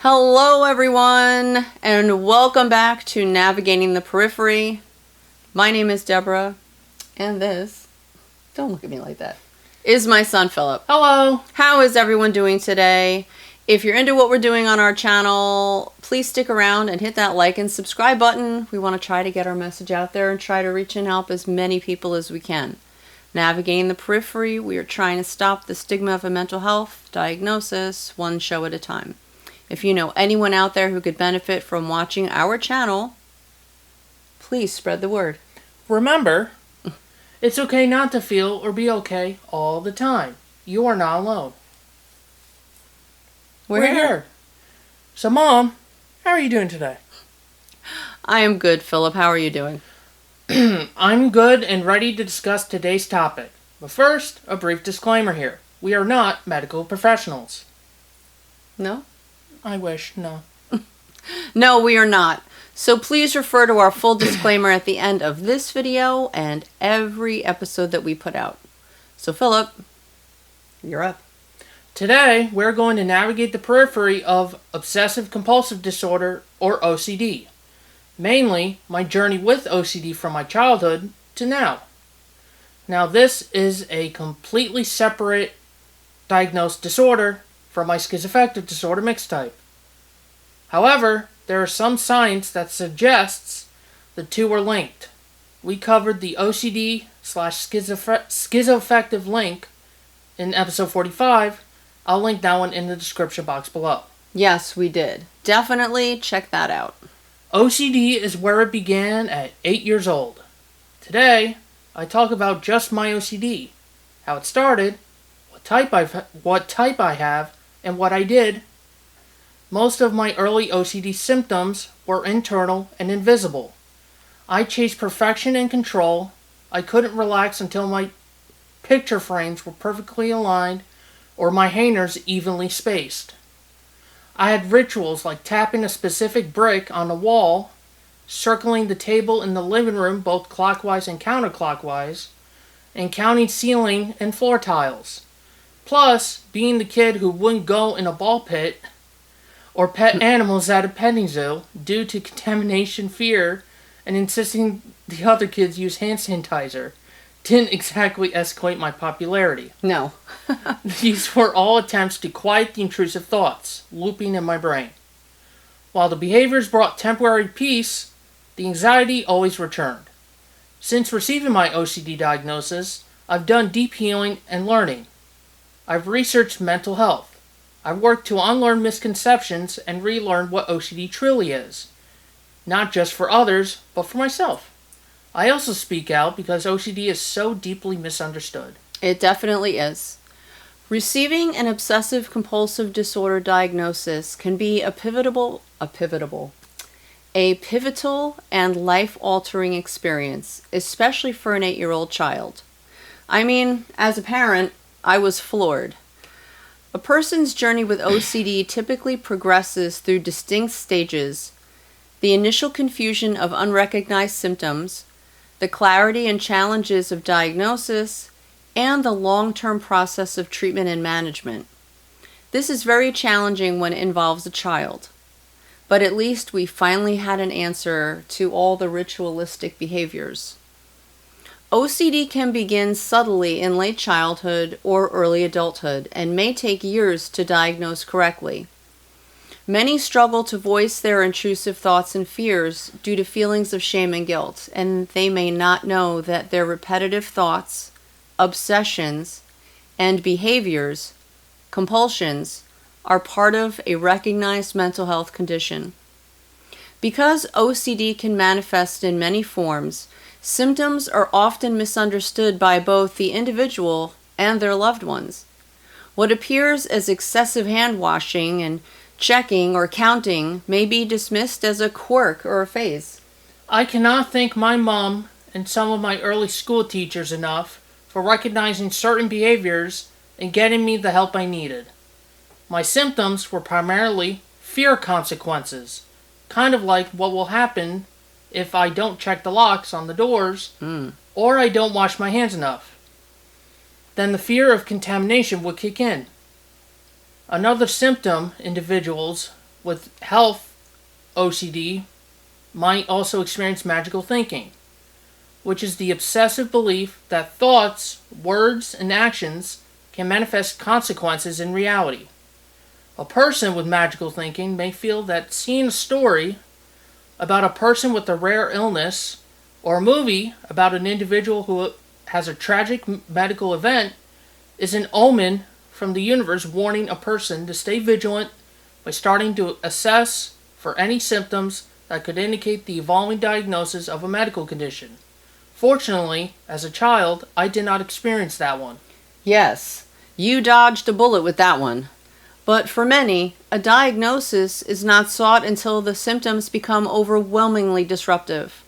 Hello everyone, and welcome back to Navigating the Periphery. My name is Deborah, and this, don't look at me like that, is my son Philip. Hello. How is everyone doing today? If you're into what we're doing on our channel, please stick around and hit that like and subscribe button. We want to try to get our message out there and try to reach and help as many people as we can. Navigating the Periphery, we are trying to stop the stigma of a mental health diagnosis one show at a time. If you know anyone out there who could benefit from watching our channel, please spread the word. Remember, it's okay not to feel or be okay all the time. You are not alone. We're here. So, Mom, how are you doing today? I am good, Philip. How are you doing? I'm good and ready to discuss today's topic. But first, a brief disclaimer here. We are not medical professionals. No? I wish, no. No, we are not. So please refer to our full disclaimer at the end of this video and every episode that we put out. So Philip, you're up. Today, we're going to navigate the periphery of obsessive compulsive disorder, or OCD. Mainly, my journey with OCD from my childhood to now. Now, this is a completely separate diagnosed disorder from my schizoaffective disorder mixed type. However, there are some science that suggests the two are linked. We covered the OCD/schizoaffective link in episode 45. I'll link that one in the description box below. Yes, we did. Definitely check that out. OCD is where it began at 8 years old. Today, I talk about just my OCD, how it started, what type I have, and what I did. Most of my early OCD symptoms were internal and invisible. I chased perfection and control. I couldn't relax until my picture frames were perfectly aligned or my hangers evenly spaced. I had rituals like tapping a specific brick on the wall, circling the table in the living room both clockwise and counterclockwise, and counting ceiling and floor tiles. Plus, being the kid who wouldn't go in a ball pit or pet animals at a petting zoo due to contamination fear and insisting the other kids use hand sanitizer didn't exactly escalate my popularity. No. These were all attempts to quiet the intrusive thoughts looping in my brain. While the behaviors brought temporary peace, the anxiety always returned. Since receiving my OCD diagnosis, I've done deep healing and learning. I've researched mental health. I've worked to unlearn misconceptions and relearn what OCD truly is. Not just for others, but for myself. I also speak out because OCD is so deeply misunderstood. It definitely is. Receiving an obsessive compulsive disorder diagnosis can be a pivotal and life-altering experience, especially for an 8-year-old child. I mean, as a parent, I was floored. A person's journey with OCD typically progresses through distinct stages: the initial confusion of unrecognized symptoms, the clarity and challenges of diagnosis, and the long-term process of treatment and management. This is very challenging when it involves a child, but at least we finally had an answer to all the ritualistic behaviors. OCD can begin subtly in late childhood or early adulthood and may take years to diagnose correctly. Many struggle to voice their intrusive thoughts and fears due to feelings of shame and guilt, and they may not know that their repetitive thoughts, obsessions, and behaviors, compulsions, are part of a recognized mental health condition. Because OCD can manifest in many forms, symptoms are often misunderstood by both the individual and their loved ones. What appears as excessive hand washing and checking or counting may be dismissed as a quirk or a phase. I cannot thank my mom and some of my early school teachers enough for recognizing certain behaviors and getting me the help I needed. My symptoms were primarily fear consequences, kind of like what will happen if I don't check the locks on the doors or I don't wash my hands enough. Then the fear of contamination would kick in. Another symptom individuals with health OCD might also experience magical thinking, which is the obsessive belief that thoughts, words, and actions can manifest consequences in reality. A person with magical thinking may feel that seeing a story about a person with a rare illness or a movie about an individual who has a tragic medical event is an omen from the universe warning a person to stay vigilant by starting to assess for any symptoms that could indicate the evolving diagnosis of a medical condition. Fortunately, as a child, I did not experience that one. Yes, you dodged a bullet with that one. But for many, a diagnosis is not sought until the symptoms become overwhelmingly disruptive,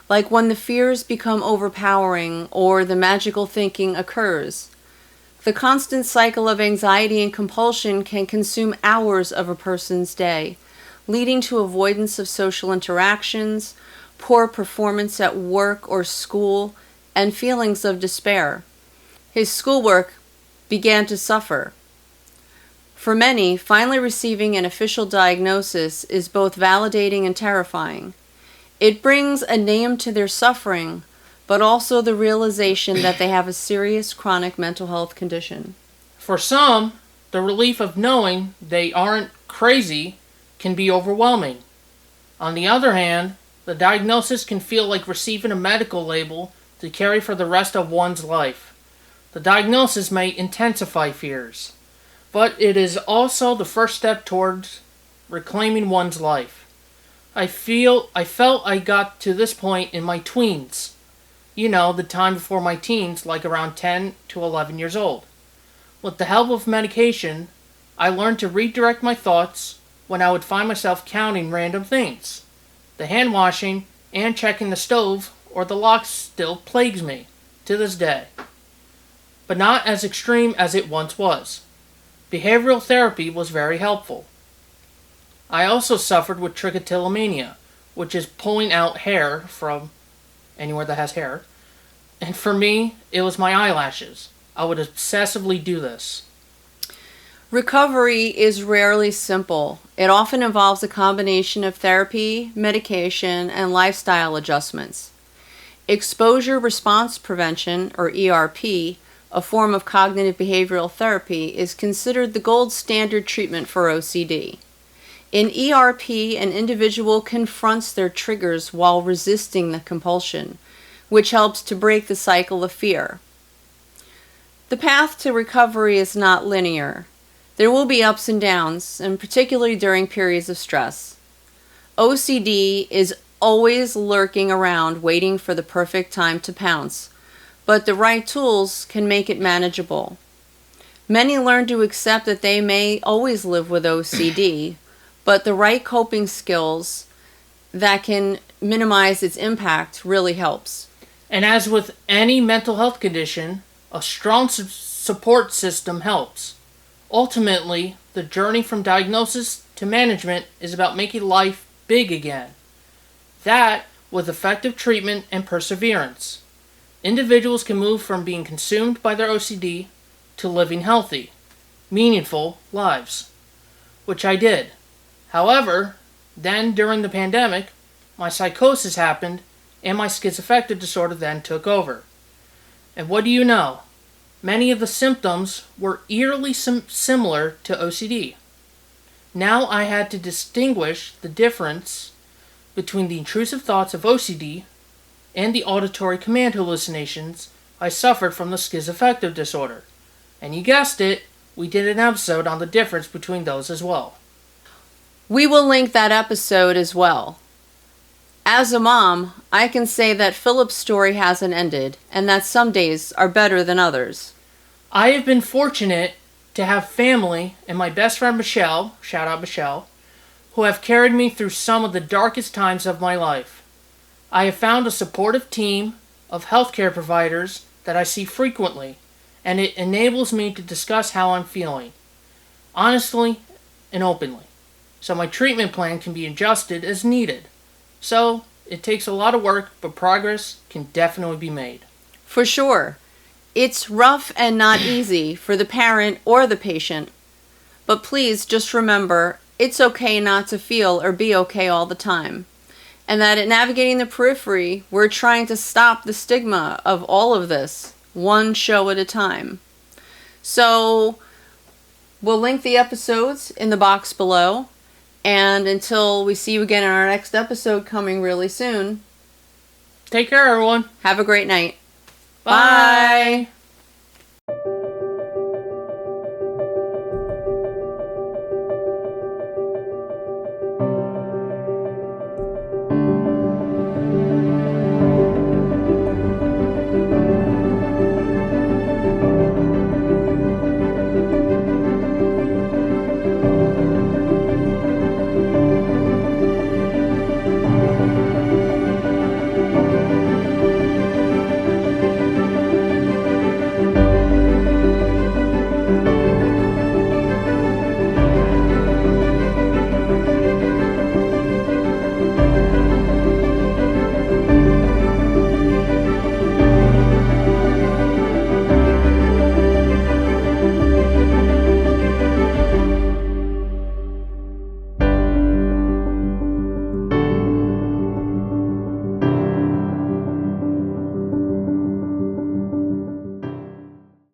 like when the fears become overpowering or the magical thinking occurs. The constant cycle of anxiety and compulsion can consume hours of a person's day, leading to avoidance of social interactions, poor performance at work or school, and feelings of despair. His schoolwork began to suffer. For many, finally receiving an official diagnosis is both validating and terrifying. It brings a name to their suffering, but also the realization that they have a serious chronic mental health condition. For some, the relief of knowing they aren't crazy can be overwhelming. On the other hand, the diagnosis can feel like receiving a medical label to carry for the rest of one's life. The diagnosis may intensify fears, but it is also the first step towards reclaiming one's life. I felt I got to this point in my tweens. You know, the time before my teens, like around 10 to 11 years old. With the help of medication, I learned to redirect my thoughts when I would find myself counting random things. The hand washing and checking the stove or the lock still plagues me to this day, but not as extreme as it once was. Behavioral therapy was very helpful. I also suffered with trichotillomania, which is pulling out hair from anywhere that has hair. And for me, it was my eyelashes. I would obsessively do this. Recovery is rarely simple. It often involves a combination of therapy, medication, and lifestyle adjustments. Exposure response prevention, or ERP, a form of cognitive behavioral therapy, is considered the gold standard treatment for OCD. In ERP, an individual confronts their triggers while resisting the compulsion, which helps to break the cycle of fear. The path to recovery is not linear. There will be ups and downs, and particularly during periods of stress. OCD is always lurking around waiting for the perfect time to pounce, but the right tools can make it manageable. Many learn to accept that they may always live with OCD, but the right coping skills that can minimize its impact really helps. And as with any mental health condition, a strong support system helps. Ultimately, the journey from diagnosis to management is about making life big again. That with effective treatment and perseverance. Individuals can move from being consumed by their OCD to living healthy, meaningful lives, which I did. However, then during the pandemic, my psychosis happened and my schizoaffective disorder then took over. And what do you know? Many of the symptoms were eerily similar to OCD. Now I had to distinguish the difference between the intrusive thoughts of OCD and the auditory command hallucinations I suffered from the schizoaffective disorder. And you guessed it, we did an episode on the difference between those as well. We will link that episode as well. As a mom, I can say that Philip's story hasn't ended, and that some days are better than others. I have been fortunate to have family and my best friend Michelle, shout out Michelle, who have carried me through some of the darkest times of my life. I have found a supportive team of healthcare providers that I see frequently, and it enables me to discuss how I'm feeling, honestly and openly. So my treatment plan can be adjusted as needed. So, it takes a lot of work, but progress can definitely be made. For sure. It's rough and not easy for the parent or the patient. But please just remember, it's okay not to feel or be okay all the time. And that at Navigating the Periphery, we're trying to stop the stigma of all of this, one show at a time. So, we'll link the episodes in the box below. And until we see you again in our next episode coming really soon, take care, everyone. have a great night. Bye. Bye.